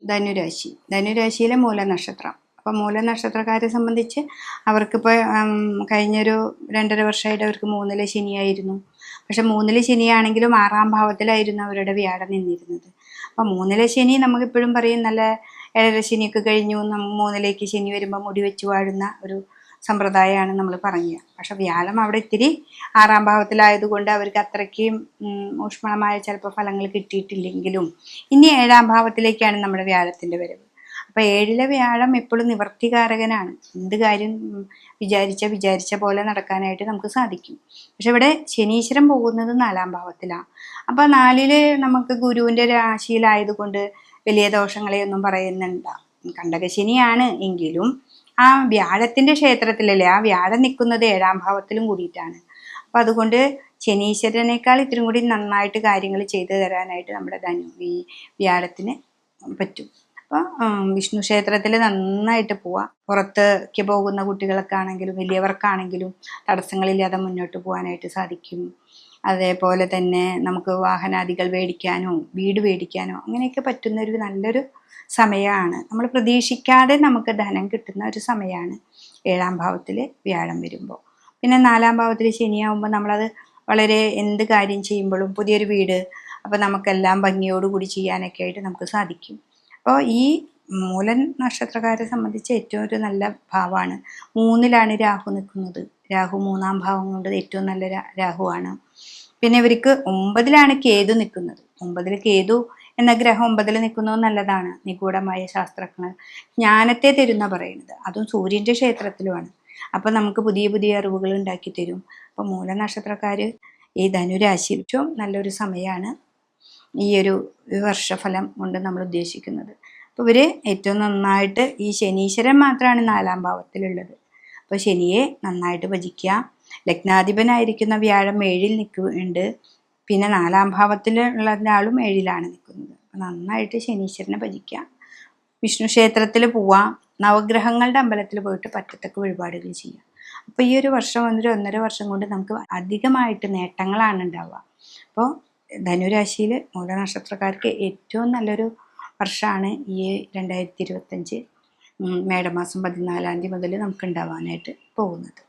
ധനുരാശിയിലെ മൂലനക്ഷത്രം. അപ്പോൾ മൂലനക്ഷത്രക്കാരെ സംബന്ധിച്ച് അവർക്കിപ്പോൾ കഴിഞ്ഞൊരു 2.5 വർഷമായിട്ട് അവർക്ക് 3-ലെ ശനിയായിരുന്നു. പക്ഷെ 3-ലെ ശനിയാണെങ്കിലും 6-ാം ഭാവത്തിലായിരുന്നു അവരുടെ വ്യാഴം നിന്നിരുന്നത്. അപ്പോൾ 3-ലെ ശനി നമുക്കിപ്പോഴും പറയും നല്ല 7-ലെ ശനിയൊക്കെ കഴിഞ്ഞു, 3-ലേക്ക് ശനി വരുമ്പോൾ മുടി വെച്ച് വാഴുന്ന ഒരു സമ്പ്രദായമാണ് നമ്മൾ പറയുക. പക്ഷെ വ്യാഴം അവിടെ ഇത്തിരി 6-ാം ഭാവത്തിലായതുകൊണ്ട് അവർക്ക് അത്രയ്ക്കും ഊഷ്മളമായ ചിലപ്പോൾ ഫലങ്ങൾ കിട്ടിയിട്ടില്ലെങ്കിലും ഇനി 7-ാം ഭാവത്തിലേക്കാണ് നമ്മുടെ വ്യാഴത്തിൻ്റെ വരവ്. അപ്പോൾ 7-ലെ വ്യാഴം എപ്പോഴും നിവർത്തികാരകനാണ്. എന്ത് കാര്യം വിചാരിച്ച പോലെ നടക്കാനായിട്ട് നമുക്ക് സാധിക്കും. പക്ഷെ ഇവിടെ ശനീശ്വരൻ പോകുന്നത് 4-ാം ഭാവത്തിലാണ്. അപ്പോൾ 4-ല് നമുക്ക് ഗുരുവിൻ്റെ രാശിയിലായതുകൊണ്ട് വലിയ ദോഷങ്ങളെയൊന്നും പറയുന്നുണ്ട. കണ്ടകശനിയാണ് എങ്കിലും ആ വ്യാഴത്തിൻ്റെ ക്ഷേത്രത്തിലല്ലേ, ആ വ്യാഴം നിൽക്കുന്നത് 7-ാം ഭാവത്തിലും കൂടിയിട്ടാണ്. അപ്പം അതുകൊണ്ട് ശനീശ്വരനേക്കാൾ ഇത്തിരി കൂടി നന്നായിട്ട് കാര്യങ്ങൾ ചെയ്തു തരാനായിട്ട് നമ്മുടെ ഈ വ്യാഴത്തിന് പറ്റും. അപ്പോൾ വിഷ്ണു ക്ഷേത്രത്തിൽ നന്നായിട്ട് പോവാം. പുറത്തേക്ക് പോകുന്ന കുട്ടികൾക്കാണെങ്കിലും വലിയവർക്കാണെങ്കിലും തടസ്സങ്ങളില്ലാതെ മുന്നോട്ട് പോകാനായിട്ട് സാധിക്കും. അതേപോലെ തന്നെ നമുക്ക് വാഹനാദികൾ മേടിക്കാനോ വീട് മേടിക്കാനോ അങ്ങനെയൊക്കെ പറ്റുന്ന ഒരു നല്ലൊരു സമയമാണ്. നമ്മൾ പ്രതീക്ഷിക്കാതെ നമുക്ക് ധനം കിട്ടുന്ന ഒരു സമയമാണ് 7-ാം ഭാവത്തിൽ വ്യാഴം വരുമ്പോൾ. പിന്നെ 4-ാം ഭാവത്തിൽ ശനിയാവുമ്പോൾ നമ്മളത് വളരെ എന്ത് കാര്യം ചെയ്യുമ്പോഴും പുതിയൊരു വീട്, അപ്പോൾ നമുക്കെല്ലാം ഭംഗിയോടുകൂടി ചെയ്യാനൊക്കെ ആയിട്ട് നമുക്ക് സാധിക്കും. അപ്പോൾ ഈ മൂലൻ നക്ഷത്രക്കാരെ സംബന്ധിച്ച് ഏറ്റവും ഒരു നല്ല ഭാവമാണ്. 3-ലാണ് രാഹു നിൽക്കുന്നത്. രാഹു 3-ാം ഭാവം കൊണ്ട് ഏറ്റവും നല്ല രാഹുവാണ്. പിന്നെ ഇവർക്ക് 9-ലാണ് കേതു നിൽക്കുന്നത്. 9-ൽ കേതു എന്ന ഗ്രഹം 9-ൽ നിൽക്കുന്നത് നല്ലതാണ്. നിഗൂഢമായ ശാസ്ത്രജ്ഞ ജ്ഞാനത്തെ തരുന്ന പറയുന്നത്, അതും സൂര്യൻ്റെ ക്ഷേത്രത്തിലുമാണ്. അപ്പം നമുക്ക് പുതിയ പുതിയ അറിവുകൾ ഉണ്ടാക്കി തരും. അപ്പോൾ മൂലനക്ഷത്രക്കാർ ഈ ധനുരാശി ഏറ്റവും നല്ലൊരു സമയമാണ് ഈ ഒരു വർഷഫലം കൊണ്ട് നമ്മൾ ഉദ്ദേശിക്കുന്നത്. അപ്പോൾ ഇവർ ഏറ്റവും നന്നായിട്ട് ഈ ശനീശ്വരൻ മാത്രമാണ് 4-ാം ഭാവത്തിലുള്ളത്. അപ്പോൾ ശനിയെ നന്നായിട്ട് ഭജിക്കുക. ലഗ്നാധിപനായിരിക്കുന്ന വ്യാഴം 7-ൽ നിൽക്കുന്നുണ്ട്. പിന്നെ 4-ാം ഭാവത്തിലുള്ള ആളും 7-ലാണ് നിൽക്കുന്നത്. അപ്പോൾ നന്നായിട്ട് ശനീശ്വരനെ ഭജിക്കുക. വിഷ്ണു ക്ഷേത്രത്തിൽ പോവാം. നവഗ്രഹങ്ങളുടെ അമ്പലത്തിൽ പോയിട്ട് പറ്റത്തക്ക വഴിപാടുകൾ ചെയ്യുക. അപ്പോൾ ഈ ഒരു വർഷം 1.5 വർഷം കൊണ്ട് നമുക്ക് അധികമായിട്ട് നേട്ടങ്ങളാണ് ഉണ്ടാവുക. അപ്പോൾ ധനുരാശിയിൽ മൂലനക്ഷത്രക്കാർക്ക് ഏറ്റവും നല്ലൊരു വർഷമാണ് ഈ 2025 മേടമാസം 14-ാം തീയതി മുതൽ നമുക്ക് ഉണ്ടാവാനായിട്ട് പോകുന്നത്.